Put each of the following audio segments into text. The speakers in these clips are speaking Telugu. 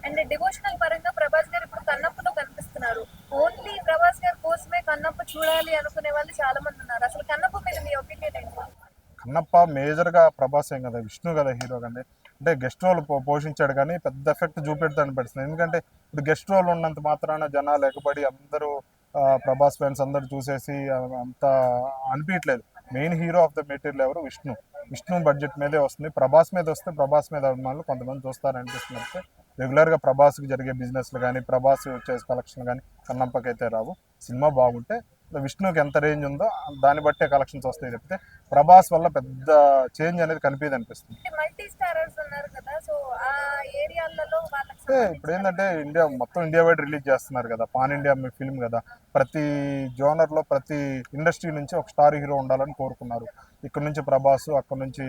అండ్ డివోషనల్ పరంగా ప్రభాస్ గారు ఇప్పుడు కన్నప్పలో కనిపిస్తున్నారు. ఓన్లీ ప్రభాస్ గారి కోసమే కన్నప్ప చూడాలి అనుకునే వాళ్ళు చాలా మంది ఉన్నారు. అసలు కన్నప్ప మీద మీ ఒపీనియన్ ఏంటి? కన్నప్ప మేజర్గా ప్రభాస్ ఏం కదా, విష్ణు కదా హీరో కండి. అంటే గెస్ట్ రోల్ పోషించాడు కానీ పెద్ద ఎఫెక్ట్ చూపెడతాను అనిపిస్తుంది. ఎందుకంటే ఇప్పుడు గెస్ట్ రోల్ ఉన్నంత మాత్రాన జనాలు ఎగబడి అందరూ ప్రభాస్ ఫ్యాన్స్ అందరూ చూసేసి అంత అనిపించట్లేదు. Main hero of the material ఎవరు? విష్ణు. విష్ణు బడ్జెట్ మీదే వస్తుంది. ప్రభాస్ మీద వస్తే ప్రభాస్ మీద అభిమానులు కొంతమంది చూస్తారనిపిస్తుంది. అయితే రెగ్యులర్గా ప్రభాస్కి జరిగే బిజినెస్లు కానీ ప్రభాస్ చేసే కలెక్షన్ కానీ కన్నప్పకైతే రావు. సినిమా బాగుంటే విష్ణుకి ఎంత రేంజ్ ఉందో దాన్ని బట్టే కలెక్షన్స్ వస్తాయి చెప్తే ప్రభాస్ వల్ల పెద్ద చేంజ్ అనేది కనిపించదు అనిపిస్తుంది. మల్టీ స్టారర్స్ ఉన్నారు కదా, సో ఆ ఏరియాలలో వాళ్ళకి అంటే ఇప్పుడు ఏంటంటే ఇండియా మొత్తం ఇండియా వైడ్ రిలీజ్ చేస్తున్నారు కదా, పాన్ ఇండియా ఫిల్మ్ కదా. ప్రతి జోనర్లో ప్రతి ఇండస్ట్రీ నుంచి ఒక స్టార్ హీరో ఉండాలని కోరుకున్నారు. ఇక్కడ నుంచి ప్రభాస్, అక్కడ నుంచి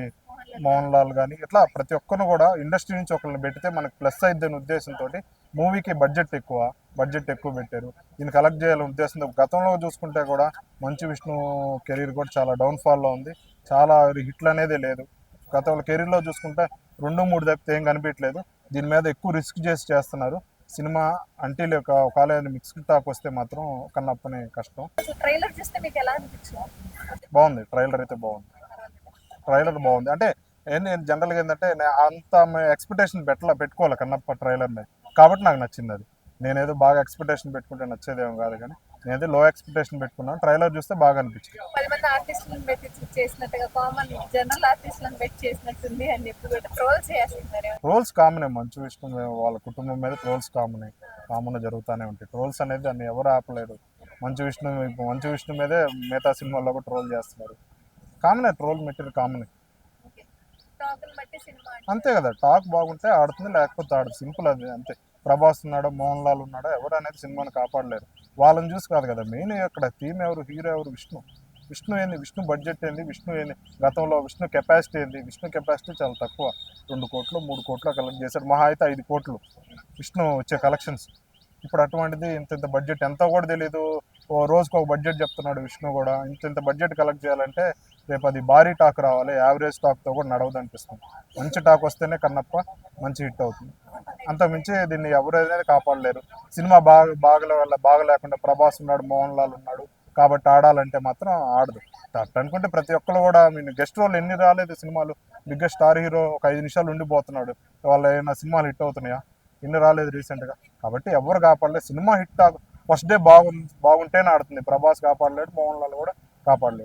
మోహన్ లాల్ కానీ ఇట్లా ప్రతి ఒక్కరు కూడా ఇండస్ట్రీ నుంచి ఒకరిని పెడితే మనకు ప్లస్ అయిద్దని ఉద్దేశంతో మూవీకి బడ్జెట్ ఎక్కువ పెట్టారు. దీన్ని కలెక్ట్ చేయాలనే ఉద్దేశంతో గతంలో చూసుకుంటే కూడా మంచు విష్ణు కెరీర్ కూడా చాలా డౌన్ఫాల్లో ఉంది. చాలా హిట్లు అనేది లేదు. గతంలో కెరీర్లో చూసుకుంటే 2-3 తప్పితే ఏం కనిపించలేదు. దీని మీద ఎక్కువ రిస్క్ చేస్తున్నారు. సినిమా అంటిల్ ఒకవేళ మిక్స్డ్ టాక్ వస్తే మాత్రం కన్నప్పని కష్టం. ట్రైలర్ చూస్తే మీకు ఎలా అనిపించింది? బాగుంది, ట్రైలర్ అయితే బాగుంది. ట్రైలర్ బాగుంది అంటే నేను జనరల్గా ఏంటంటే అంత ఎక్స్పెక్టేషన్ పెట్టుకోవాలి కన్నప్ప ట్రైలర్ని, కాబట్టి నాకు నచ్చింది అది. నేనేదో బాగా ఎక్స్పెక్టేషన్ పెట్టుకుంటే నచ్చేదేమో కాదు, కానీ నేనైతే లో ఎక్స్పెక్టేషన్ పెట్టుకున్నాను. ట్రైలర్ చూస్తే బాగా అనిపించింది. 10 మంది ఆర్టిస్టులను పెట్టి చేసినట్టుగా కామన్ జనరల్ ఆర్టిస్టులను పెట్టి చేసినట్టుంది అని చెప్పి కూడా ట్రోల్ చేస్తున్నారు. ట్రోల్స్ కామనే. మంచు విష్ణు వాళ్ళ కుటుంబం మీద ట్రోల్స్ కామన్ జరుగుతూనే ఉంటాయి. ట్రోల్స్ అనేది దాన్ని ఎవరు ఆపలేరు. మంచు విష్ణు మీదే మిగతా సినిమాల్లో కూడా ట్రోల్ చేస్తున్నారు. కామనే, ట్రోల్ మెటీరియల్ కామనే. టాకులు బట్టి సినిమా అంతే కదా, టాక్ బాగుంటే ఆడుతుంది, లేకపోతే ఆడదు. సింపుల్ అది, అంతే. ప్రభాస్ ఉన్నాడో మోహన్ లాల్ ఉన్నాడో ఎవరు అనేది సినిమాని కాపాడలేరు. వాళ్ళని చూసి కాదు కదా మెయిన్. ఇక్కడ థీమ్ ఎవరు? హీరో ఎవరు? విష్ణు ఏంది? విష్ణు బడ్జెట్ ఏంది? విష్ణు ఏంది? గతంలో విష్ణు కెపాసిటీ ఏంది? విష్ణు కెపాసిటీ చాలా తక్కువ. 2 కోట్లు 3 కోట్లు కలెక్ట్ చేశాడు, మహా అయితే 5 కోట్లు విష్ణు వచ్చే కలెక్షన్స్. ఇప్పుడు అటువంటిది ఇంత బడ్జెట్ ఎంతో కూడా తెలియదు. ఓ రోజుకు ఒక బడ్జెట్ చెప్తున్నాడు విష్ణు కూడా. ఇంత బడ్జెట్ కలెక్ట్ చేయాలంటే రేపు అది భారీ టాక్ రావాలి. యావరేజ్ టాక్తో కూడా నడవదు అనిపిస్తుంది. మంచి టాక్ వస్తేనే కన్నప్ప మంచి హిట్ అవుతుంది. అంతకుమించి దీన్ని ఎవరు అనేది కాపాడలేరు. సినిమా బాగా లేకుండా ప్రభాస్ ఉన్నాడు, మోహన్ లాల్ ఉన్నాడు కాబట్టి ఆడాలంటే మాత్రం ఆడదు. అనుకుంటే ప్రతి ఒక్కరు కూడా గెస్ట్ రోల్ ఎన్ని రాలేదు సినిమాలు. బిగ్గెస్ట్ స్టార్ హీరో ఒక 5 నిమిషాలు ఉండిపోతున్నాడు. వాళ్ళ ఏమైనా సినిమాలు హిట్ అవుతున్నాయా? ఇన్ని రాలేదు రీసెంట్గా. కాబట్టి ఎవరు కాపాడలేదు. సినిమా హిట్ ఫస్ట్ డే బాగుంటేనే ఆడుతుంది. ప్రభాస్ కాపాడలేడు, మోహన్ లాల్ కూడా కాపాడలేడు.